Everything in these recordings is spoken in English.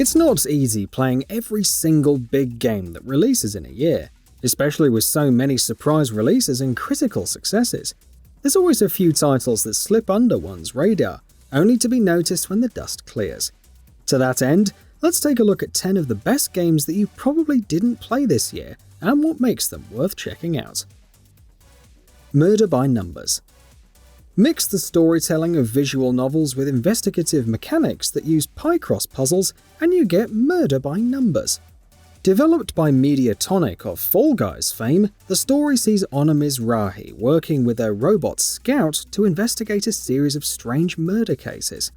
It's not easy playing every single big game that releases in a year, especially with so many surprise releases and critical successes. There's always a few titles that slip under one's radar, only to be noticed when the dust clears. To that end, let's take a look at 10 of the best games that you probably didn't play this year and what makes them worth checking out. Murder by Numbers. Mix the storytelling of visual novels with investigative mechanics that use pie-cross puzzles and you get Murder by Numbers. Developed by Mediatonic of Fall Guys fame, the story sees Honor Mizrahi working with a robot scout to investigate a series of strange murder cases.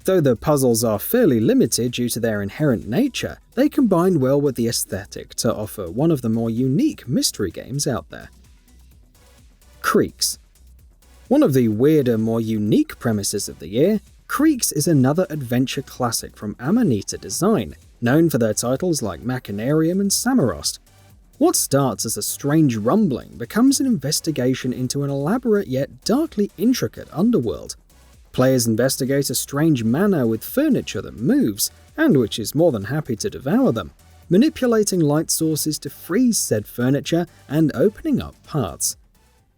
Though the puzzles are fairly limited due to their inherent nature, they combine well with the aesthetic to offer one of the more unique mystery games out there. Creaks. One of the weirder, more unique premises of the year, Creaks is another adventure classic from Amanita Design, known for their titles like Machinarium and Samarost. What starts as a strange rumbling becomes an investigation into an elaborate yet darkly intricate underworld. Players investigate a strange manor with furniture that moves, and which is more than happy to devour them, manipulating light sources to freeze said furniture and opening up paths.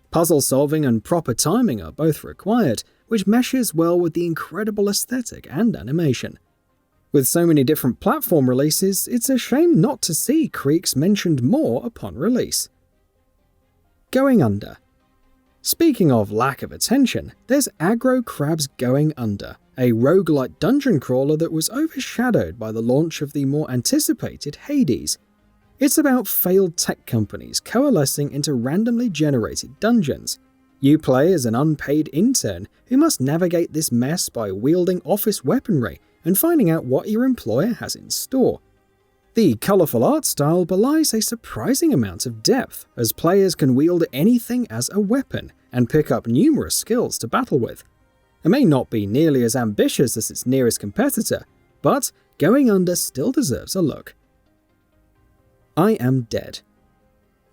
Puzzle solving and proper timing are both required, which meshes well with the incredible aesthetic and animation. With so many different platform releases, it's a shame not to see Creaks mentioned more upon release. Going Under. Speaking of lack of attention, there's Aggro Crab's Going Under, a roguelite dungeon crawler that was overshadowed by the launch of the more anticipated Hades. It's about failed tech companies coalescing into randomly generated dungeons. You play as an unpaid intern who must navigate this mess by wielding office weaponry and finding out what your employer has in store. The colourful art style belies a surprising amount of depth, as players can wield anything as a weapon and pick up numerous skills to battle with. It may not be nearly as ambitious as its nearest competitor, but Going Under still deserves a look. I Am Dead.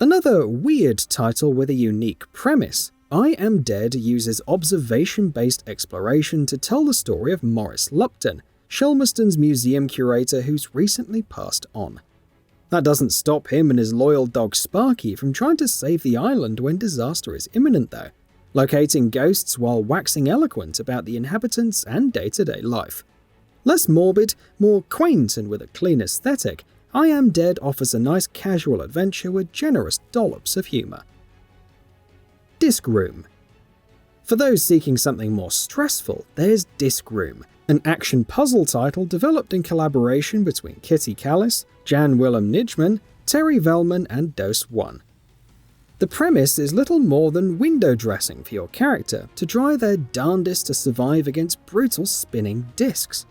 Another weird title with a unique premise, I Am Dead uses observation-based exploration to tell the story of Maurice Lupton, Shelmerston's museum curator who's recently passed on. That doesn't stop him and his loyal dog Sparky from trying to save the island when disaster is imminent though, locating ghosts while waxing eloquent about the inhabitants and day-to-day life. Less morbid, more quaint and with a clean aesthetic, I Am Dead offers a nice casual adventure with generous dollops of humour. Discroom. For those seeking something more stressful, there's Discroom, an action puzzle title developed in collaboration between Kitty Callis, Jan Willem Nijman, Terry Velman and Dose One. The premise is little more than window dressing for your character to try their darndest to survive against brutal spinning discs.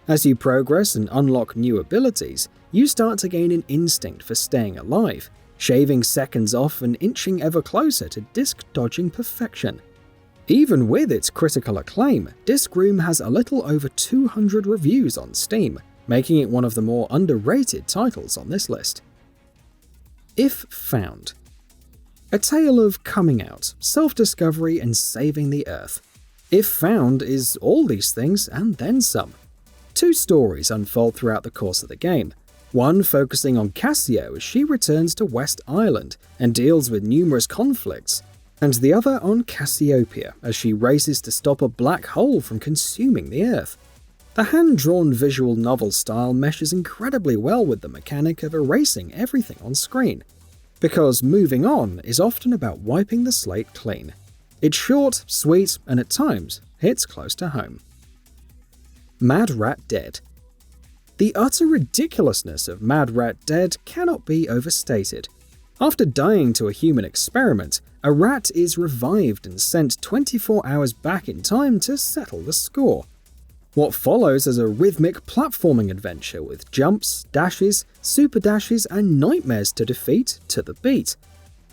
As you progress and unlock new abilities, you start to gain an instinct for staying alive, shaving seconds off and inching ever closer to disc-dodging perfection. Even with its critical acclaim, Discroom has a little over 200 reviews on Steam, making it one of the more underrated titles on this list. If Found. A tale of coming out, self-discovery and saving the Earth. If Found is all these things and then some. Two stories unfold throughout the course of the game, one focusing on Cassio as she returns to West Island and deals with numerous conflicts, and the other on Cassiopeia as she races to stop a black hole from consuming the Earth. The hand-drawn visual novel style meshes incredibly well with the mechanic of erasing everything on screen, because moving on is often about wiping the slate clean. It's short, sweet, and at times hits close to home. Mad Rat Dead. The utter ridiculousness of Mad Rat Dead cannot be overstated. After dying to a human experiment, a rat is revived and sent 24 hours back in time to settle the score. What follows is a rhythmic platforming adventure with jumps, dashes, super dashes, and nightmares to defeat to the beat.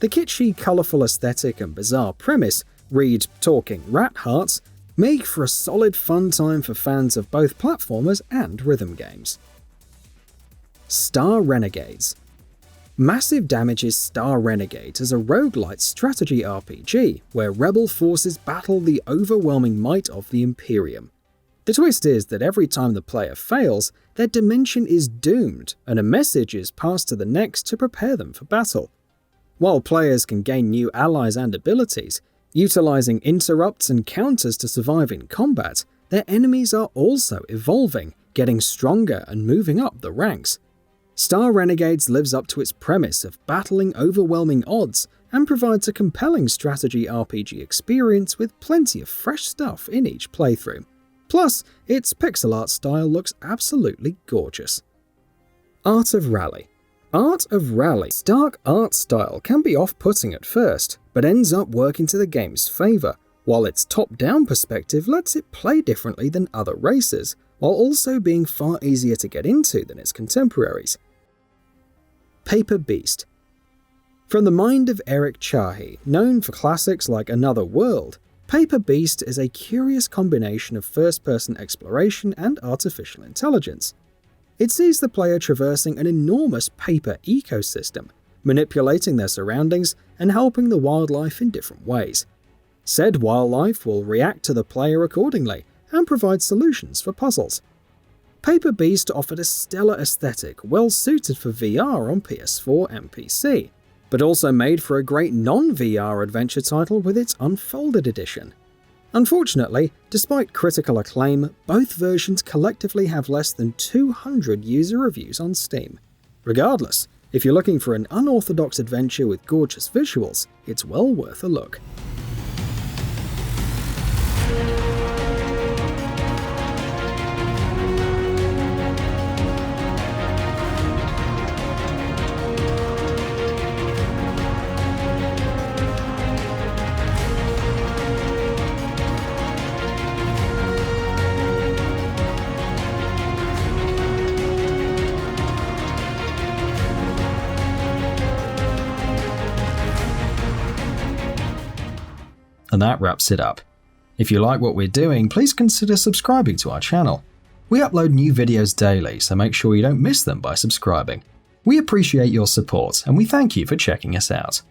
The kitschy, colourful aesthetic and bizarre premise, read talking rat hearts, make for a solid fun time for fans of both platformers and rhythm games. Star Renegades. Massive Damage's Star Renegade is a roguelite strategy RPG where rebel forces battle the overwhelming might of the Imperium. The twist is that every time the player fails, their dimension is doomed, and a message is passed to the next to prepare them for battle. While players can gain new allies and abilities, utilizing interrupts and counters to survive in combat, their enemies are also evolving, getting stronger and moving up the ranks. Star Renegades lives up to its premise of battling overwhelming odds and provides a compelling strategy RPG experience with plenty of fresh stuff in each playthrough. Plus, its pixel art style looks absolutely gorgeous. Art of Rally. Art of Rally's stark art style can be off-putting at first, but ends up working to the game's favour, while its top-down perspective lets it play differently than other races, while also being far easier to get into than its contemporaries. Paper Beast. From the mind of Eric Chahi, known for classics like Another World, Paper Beast is a curious combination of first-person exploration and artificial intelligence. It sees the player traversing an enormous paper ecosystem, manipulating their surroundings and helping the wildlife in different ways. Said wildlife will react to the player accordingly and provide solutions for puzzles. Paper Beast offered a stellar aesthetic well suited for VR on PS4 and PC, but also made for a great non-VR adventure title with its Unfolded edition. Unfortunately, despite critical acclaim, both versions collectively have less than 200 user reviews on Steam. Regardless, if you're looking for an unorthodox adventure with gorgeous visuals, it's well worth a look. And that wraps it up. If you like what we're doing, please consider subscribing to our channel. We upload new videos daily, so make sure you don't miss them by subscribing. We appreciate your support, and we thank you for checking us out.